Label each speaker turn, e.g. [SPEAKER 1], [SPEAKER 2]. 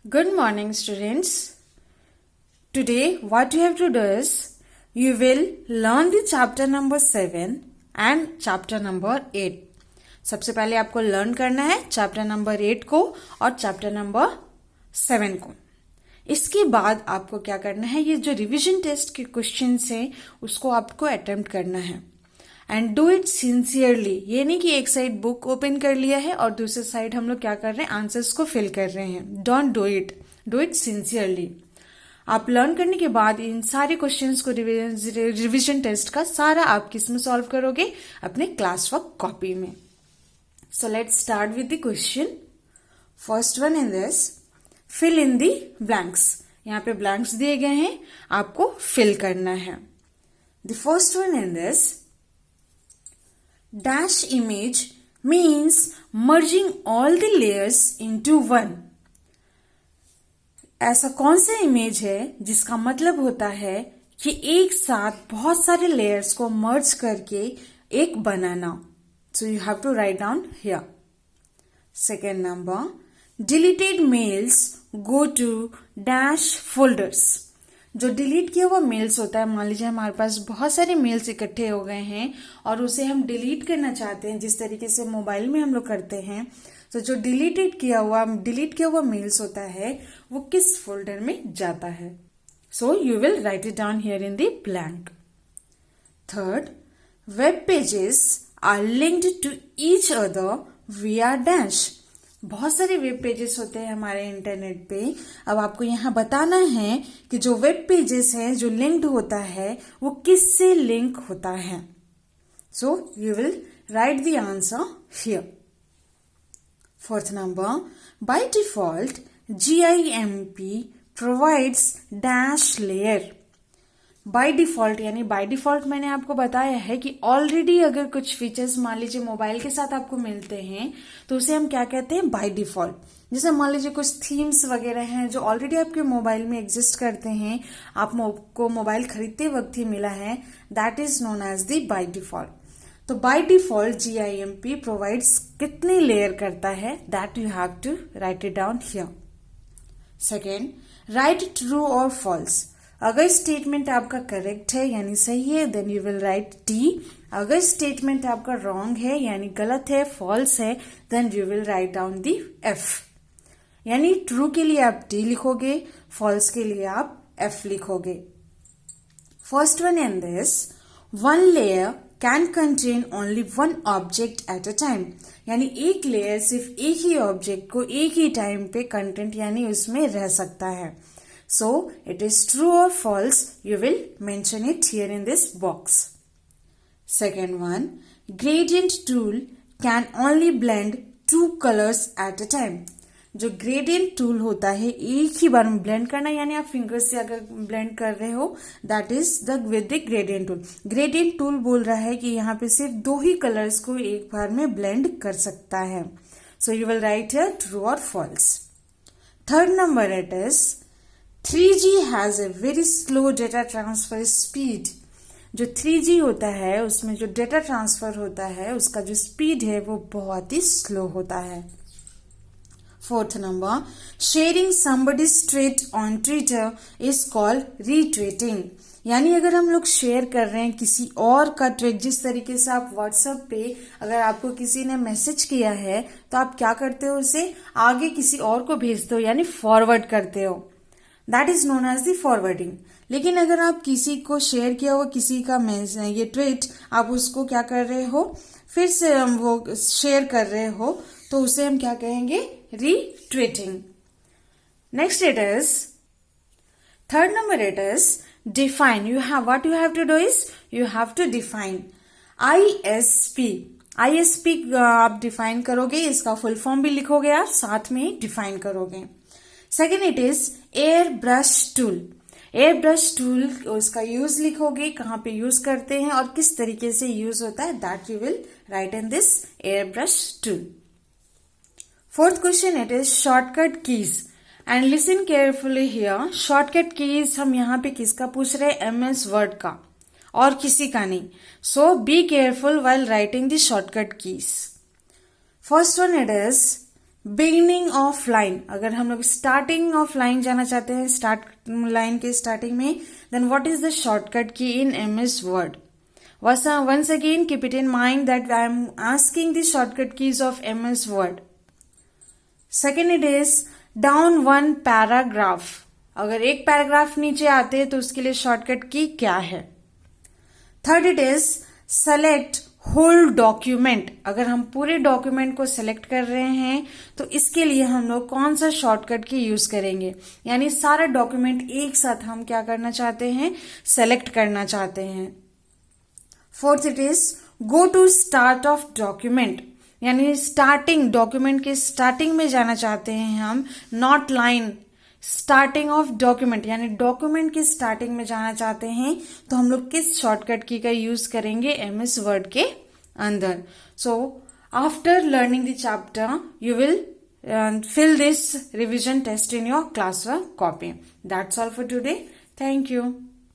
[SPEAKER 1] Good morning, students. Today, what you have to do is you will learn the chapter number 7 and chapter number 8. सबसे पहले आपको learn करना है chapter number 8 को और chapter number 7 को. इसके बाद आपको क्या करना है, ये जो रिवीजन टेस्ट के क्वेश्चंस हैं उसको आपको अटेम्प्ट करना है. And do it sincerely. ये नहीं कि एक साइड बुक ओपन कर लिया है और दूसरे साइड हम लोग क्या कर रहे हैं, आंसर्स को फिल कर रहे हैं. Don't do it sincerely. आप लर्न करने के बाद इन सारे क्वेश्चंस को रिवीजन टेस्ट का सारा आप किस में सॉल्व करोगे, अपने क्लास वर्क कॉपी में. So let's start with the question. First one in this, fill in the blanks. यहाँ पे ब्लैंक्स दिए गए हैं, आपको फिल करना है. The first one in this, dash image means merging all the layers into one. ऐसा कौन सा इमेज है जिसका मतलब होता है कि एक साथ बहुत सारे लेयर्स को मर्ज करके एक बनाना. So you have to write down here. Second number, deleted mails go to dash folders. जो डिलीट किया हुआ मेल्स होता है, मान लीजिए हमारे पास बहुत सारे मेल्स इकट्ठे हो गए हैं और उसे हम डिलीट करना चाहते हैं जिस तरीके से मोबाइल में हम लोग करते हैं. तो जो डिलीट किया हुआ मेल्स होता है वो किस फोल्डर में जाता है. So you will write it down here in the blank. Third, web pages are linked to each other via dash. बहुत सारे वेब पेजेस होते हैं हमारे इंटरनेट पे. अब आपको यहाँ बताना है कि जो वेब पेजेस हैं, जो लिंक्ड होता है वो किससे लिंक होता है. So you will right the answer here. Fourth number, bye default GIMP provides dash layer. By default यानी बाय डिफॉल्ट मैंने आपको बताया है कि ऑलरेडी अगर कुछ फीचर्स मान लीजिए मोबाइल के साथ आपको मिलते हैं तो उसे हम क्या कहते हैं, बाय डिफॉल्ट. जैसे मान लीजिए कुछ थीम्स वगैरह हैं जो ऑलरेडी आपके मोबाइल में एग्जिस्ट करते हैं, आपको मोबाइल खरीदते वक्त ही मिला है, that is known as the by default. तो बाय डिफॉल्ट GIMP प्रोवाइड्स कितने लेयर करता है, that you have to write it down here. Second, write true और फॉल्स. अगर स्टेटमेंट आपका करेक्ट है यानी सही है, then you will write T. अगर स्टेटमेंट आपका रॉन्ग है यानी गलत है, फॉल्स है, then you will write down the F. यानी ट्रू के लिए आप T लिखोगे, फॉल्स के लिए आप F लिखोगे. First one in this, one layer can contain only one object at a time. यानी एक लेयर सिर्फ एक ही ऑब्जेक्ट को एक ही टाइम पे कंटेंट यानी उसमें रह सकता है. So, it is true or false, you will mention it here in this box. Second one, gradient tool can only blend two colors at a time. जो gradient tool होता है एक ही बार में blend करना, यानी आप फिंगर से अगर blend कर रहे हो, that is with the gradient tool. Gradient tool बोल रहा है कि यहाँ पे सिर्फ दो ही colors को एक बार में blend कर सकता है. So, you will write here true or false. Third number it is, 3G has a very slow data transfer speed. जो 3G होता है उसमें जो डेटा ट्रांसफर होता है उसका जो स्पीड है वो बहुत ही स्लो होता है. Fourth number, sharing somebody's tweet on Twitter is called retreating. यानी अगर हम लोग शेयर कर रहे हैं किसी और का ट्वीट, जिस तरीके से आप व्हाट्सएप पे अगर आपको किसी ने मैसेज किया है तो आप क्या करते हो, उसे आगे किसी और को भेजते हो यानी फॉरवर्ड करते हो. That is known as the forwarding. लेकिन अगर आप किसी को शेयर किया हुआ किसी का ये ट्वीट आप उसको क्या कर रहे हो, फिर से वो शेयर कर रहे हो, तो उसे हम क्या कहेंगे, retweeting. Next it is, third number it is define. What you have to do is you have to define ISP. ISP आप डिफाइन करोगे, इसका फुल फॉर्म भी लिखोगे, आप साथ में ही डिफाइन करोगे. Second it is air brush tool. Air brush tool उसका यूज लिखोगे, कहाँ पे यूज करते हैं और किस तरीके से यूज होता है, that you will right in this air brush tool. Fourth question it is shortcut keys. And listen carefully here. Shortcut keys हम यहाँ पे किसका पूछ रहे हैं, MS वर्ड का और किसी का नहीं. So be careful while writing the shortcut keys. First one it is beginning of line, अगर हम लोग स्टार्टिंग ऑफ लाइन जाना चाहते हैं, स्टार्ट लाइन के स्टार्टिंग में, then what is the shortcut key in MS Word? Once again, keep it in mind that I am asking the shortcut keys of MS Word. Second, it is down one paragraph. अगर एक paragraph नीचे आते हैं तो उसके लिए shortcut की क्या है? Third, it is select whole document. अगर हम पूरे डॉक्यूमेंट को सेलेक्ट कर रहे हैं तो इसके लिए हम लोग कौन सा शॉर्टकट की यूज करेंगे? यानी सारा डॉक्यूमेंट एक साथ हम क्या करना चाहते हैं? सेलेक्ट करना चाहते हैं. Fourth, it is go to start of document, यानी स्टार्टिंग, डॉक्यूमेंट के स्टार्टिंग में जाना चाहते हैं हम, not line, starting of document, यानी डॉक्यूमेंट की स्टार्टिंग में जाना चाहते हैं तो हम लोग किस शॉर्टकट की का यूज करेंगे MS वर्ड के अंदर? So after learning the chapter you will fill this revision test in your classwork copy. That's all for today. Thank you.